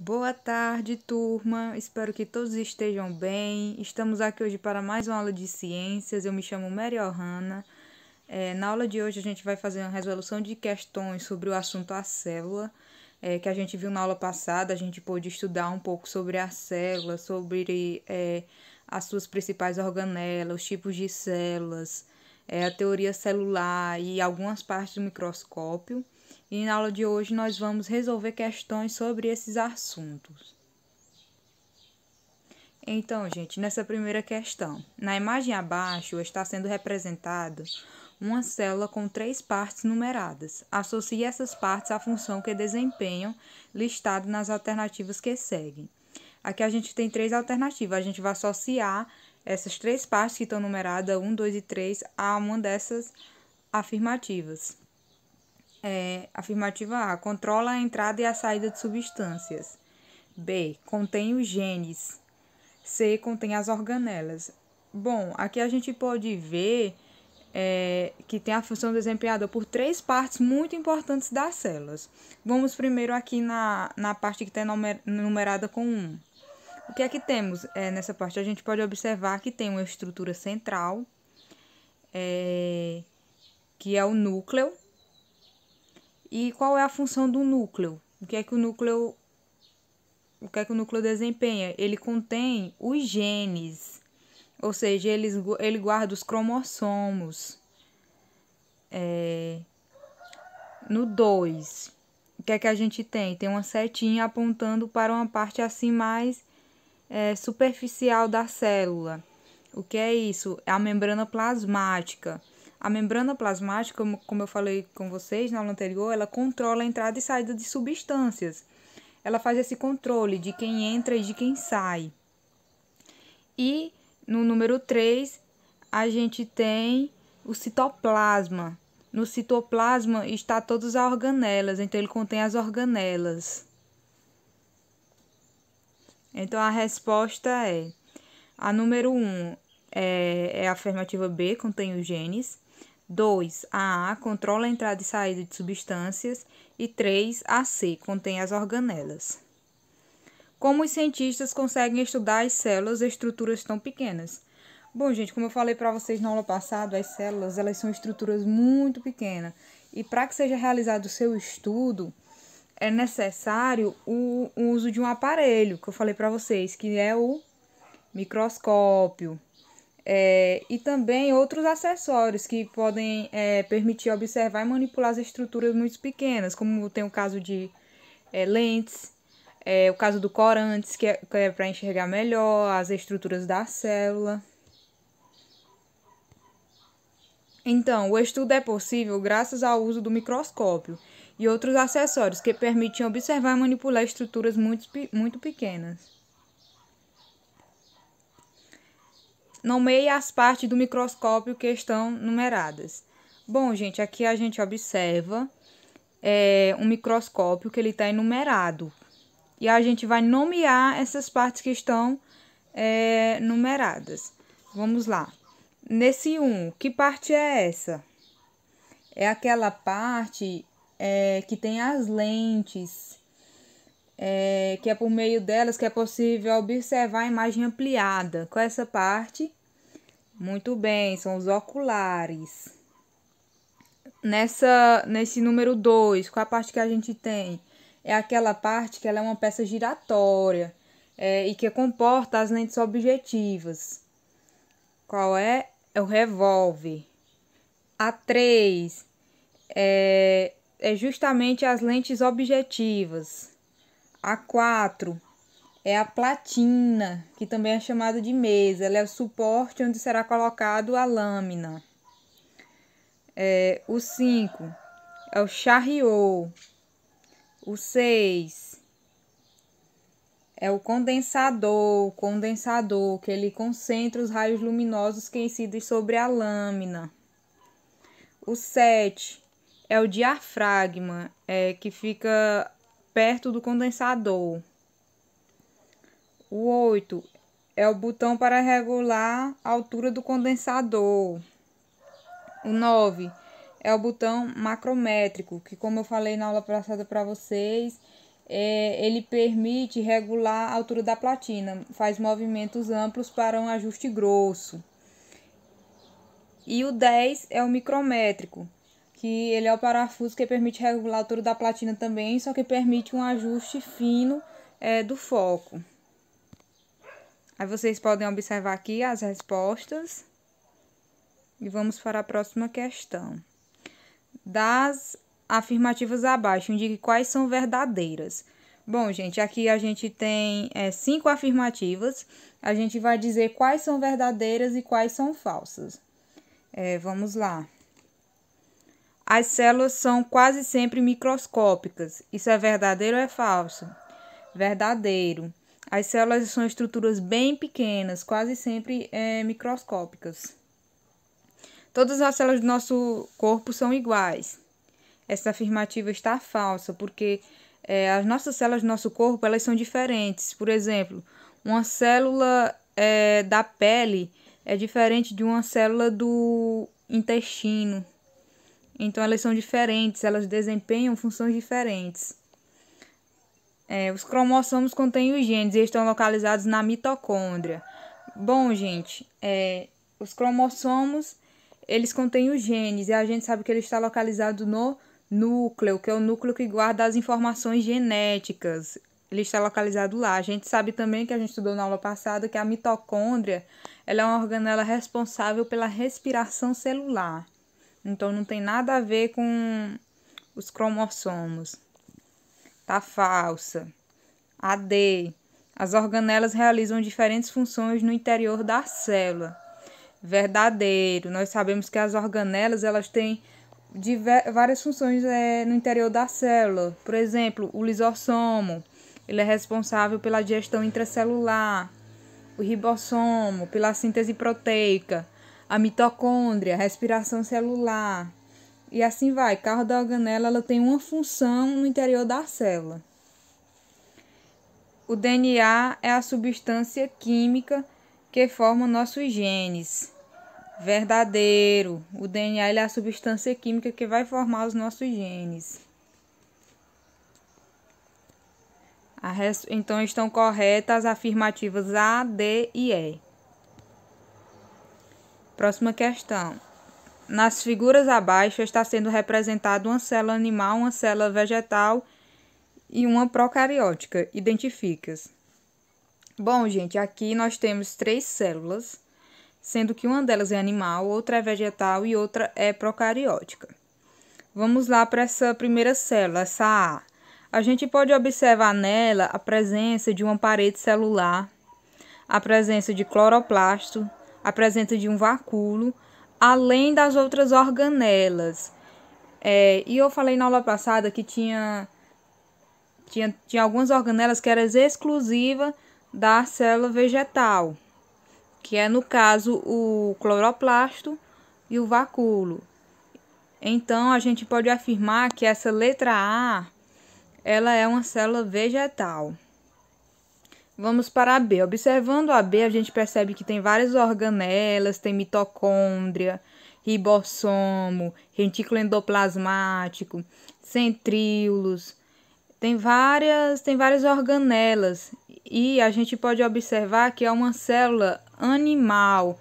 Boa tarde, turma. Espero que todos estejam bem. Estamos aqui hoje para mais uma aula de ciências. Eu me chamo Mary Ohana. Na aula de hoje a gente vai fazer uma resolução de questões sobre o assunto a célula, que a gente viu na aula passada. A gente pôde estudar um pouco sobre a célula, sobre as suas principais organelas, os tipos de células, a teoria celular e algumas partes do microscópio. E na aula de hoje nós vamos resolver questões sobre esses assuntos. Então, gente, nessa primeira questão, na imagem abaixo está sendo representada uma célula com 3 partes numeradas. Associe essas partes à função que desempenham, listado nas alternativas que seguem. Aqui a gente tem 3 alternativas. A gente vai associar essas 3 partes que estão numeradas, 1, 2 e 3, a uma dessas afirmativas. Afirmativa A, controla a entrada e a saída de substâncias. B, contém os genes. C, contém as organelas. Bom, aqui a gente pode ver que tem a função desempenhada por 3 partes muito importantes das células. Vamos primeiro aqui na parte que está numerada com 1. O que é que temos nessa parte? A gente pode observar que tem uma estrutura central, que é o núcleo. E qual é a função do núcleo? O que é que o núcleo desempenha? Ele contém os genes, ou seja, ele guarda os cromossomos. No 2, o que é que a gente tem? Tem uma setinha apontando para uma parte assim mais superficial da célula. O que é isso? É a membrana plasmática. A membrana plasmática, como eu falei com vocês na aula anterior, ela controla a entrada e saída de substâncias. Ela faz esse controle de quem entra e de quem sai. E no número 3, a gente tem o citoplasma. No citoplasma está todas as organelas, então ele contém as organelas. Então a resposta é: a número 1 é a afirmativa B, contém os genes. 2, a A, controla a entrada e saída de substâncias. E 3, a C, contém as organelas. Como os cientistas conseguem estudar as células e estruturas tão pequenas? Bom, gente, como eu falei para vocês na aula passada, as células elas são estruturas muito pequenas. E para que seja realizado o seu estudo, é necessário o uso de um aparelho, que eu falei para vocês, que é o microscópio. E também outros acessórios que podem permitir observar e manipular as estruturas muito pequenas, como tem o caso de lentes, o caso do corantes, que é para enxergar melhor as estruturas da célula. Então, o estudo é possível graças ao uso do microscópio e outros acessórios que permitem observar e manipular estruturas muito pequenas. Nomeie as partes do microscópio que estão numeradas. Bom, gente, aqui a gente observa um microscópio que ele está enumerado. E a gente vai nomear essas partes que estão numeradas. Vamos lá. Nesse 1, que parte é essa? É aquela parte que tem as lentes, que é por meio delas que é possível observar a imagem ampliada. Qual é essa parte? Muito bem, são os oculares. Nesse número 2, qual a parte que a gente tem? É aquela parte que ela é uma peça giratória e que comporta as lentes objetivas. Qual é? É o revólver. A 3 é justamente as lentes objetivas. A 4 é a platina, que também é chamada de mesa. Ela é o suporte onde será colocado a lâmina. O 5 é o chariot. O 6 é o condensador, que ele concentra os raios luminosos que incidem sobre a lâmina. O 7 é o diafragma, que fica perto do condensador. O 8 é o botão para regular a altura do condensador. O 9 é o botão macrométrico, que como eu falei na aula passada para vocês, ele permite regular a altura da platina, faz movimentos amplos para um ajuste grosso. E o 10 é o micrométrico, que ele é o parafuso que permite regular a altura da platina também, só que permite um ajuste fino do foco. Aí vocês podem observar aqui as respostas. E vamos para a próxima questão. Das afirmativas abaixo, indique quais são verdadeiras. Bom, gente, aqui a gente tem 5 afirmativas. A gente vai dizer quais são verdadeiras e quais são falsas. Vamos lá. As células são quase sempre microscópicas. Isso é verdadeiro ou é falso? Verdadeiro. As células são estruturas bem pequenas, quase sempre microscópicas. Todas as células do nosso corpo são iguais. Essa afirmativa está falsa, porque as nossas células do nosso corpo elas são diferentes. Por exemplo, uma célula da pele é diferente de uma célula do intestino. Então, elas são diferentes, elas desempenham funções diferentes. Os cromossomos contêm os genes e estão localizados na mitocôndria. Bom, gente, os cromossomos, eles contêm os genes e a gente sabe que ele está localizado no núcleo, que é o núcleo que guarda as informações genéticas. Ele está localizado lá. A gente sabe também, que a gente estudou na aula passada, que a mitocôndria ela é uma organela responsável pela respiração celular. Então, não tem nada a ver com os cromossomos. Tá falsa. A D. As organelas realizam diferentes funções no interior da célula. Verdadeiro. Nós sabemos que as organelas elas têm várias funções no interior da célula. Por exemplo, o lisossomo, ele é responsável pela digestão intracelular. O ribossomo, pela síntese proteica. A mitocôndria, respiração celular. E assim vai. Cada organela ela tem uma função no interior da célula. O DNA é a substância química que forma nossos genes. Verdadeiro. O DNA ele é a substância química que vai formar os nossos genes. Então, estão corretas as afirmativas A, D e E. Próxima questão. Nas figuras abaixo está sendo representada uma célula animal, uma célula vegetal e uma procariótica. Identifica-as. Bom, gente, aqui nós temos 3 células, sendo que uma delas é animal, outra é vegetal e outra é procariótica. Vamos lá para essa primeira célula, essa A. A gente pode observar nela a presença de uma parede celular, a presença de cloroplasto, a presença de um vacúolo, além das outras organelas. E eu falei na aula passada que tinha algumas organelas que eram exclusivas da célula vegetal, que é, no caso, o cloroplasto e o vacúolo. Então, a gente pode afirmar que essa letra A, ela é uma célula vegetal. Vamos para a B. Observando a B, a gente percebe que tem várias organelas, tem mitocôndria, ribossomo, retículo endoplasmático, centríolos. Tem várias organelas e a gente pode observar que é uma célula animal,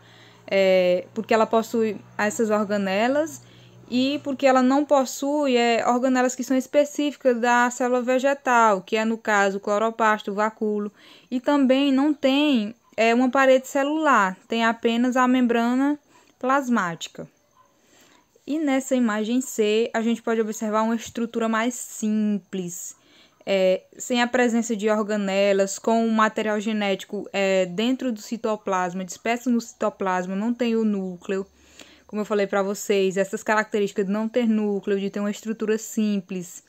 porque ela possui essas organelas e porque ela não possui organelas que são específicas da célula vegetal, que é, no caso, o cloroplasto, o vacúolo, e também não tem uma parede celular, tem apenas a membrana plasmática. E nessa imagem C, a gente pode observar uma estrutura mais simples, sem a presença de organelas, com o material genético dentro do citoplasma, disperso no citoplasma, não tem o núcleo. Como eu falei para vocês, essas características de não ter núcleo, de ter uma estrutura simples,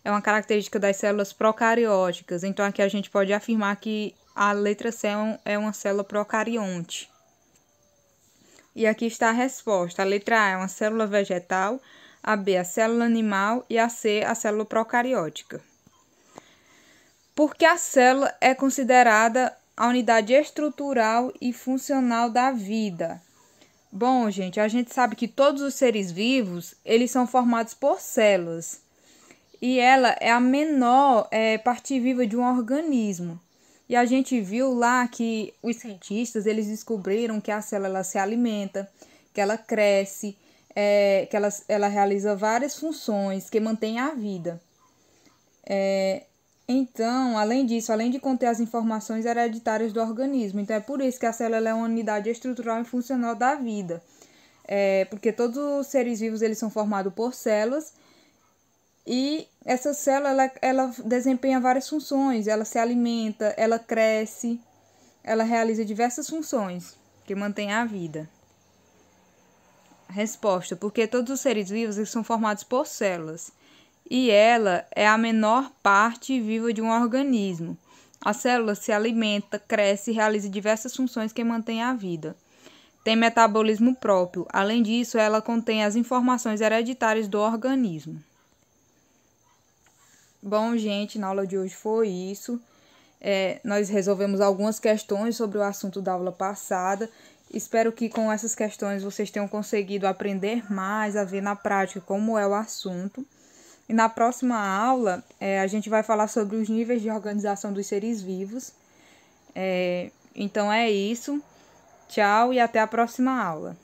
é uma característica das células procarióticas. Então, aqui a gente pode afirmar que a letra C é uma célula procarionte. E aqui está a resposta. A letra A é uma célula vegetal, a B a célula animal e a C a célula procariótica. Porque a célula é considerada a unidade estrutural e funcional da vida. Bom, gente, a gente sabe que todos os seres vivos, eles são formados por células. e ela é a menor parte viva de um organismo. E a gente viu lá que os cientistas eles descobriram que a célula se alimenta, que ela cresce, que ela realiza várias funções que mantêm a vida. Então, além disso, além de conter as informações hereditárias do organismo, então é por isso que a célula é uma unidade estrutural e funcional da vida. Porque todos os seres vivos eles são formados por células e essa célula ela desempenha várias funções, ela se alimenta, ela cresce, ela realiza diversas funções que mantêm a vida. Resposta: porque todos os seres vivos eles são formados por células e ela é a menor parte viva de um organismo. A célula se alimenta, cresce e realiza diversas funções que mantêm a vida. Tem metabolismo próprio. Além disso, ela contém as informações hereditárias do organismo. Bom, gente, na aula de hoje foi isso. Nós resolvemos algumas questões sobre o assunto da aula passada. Espero que com essas questões vocês tenham conseguido aprender mais, a ver na prática como é o assunto. E na próxima aula, a gente vai falar sobre os níveis de organização dos seres vivos. Então é isso. Tchau e até a próxima aula.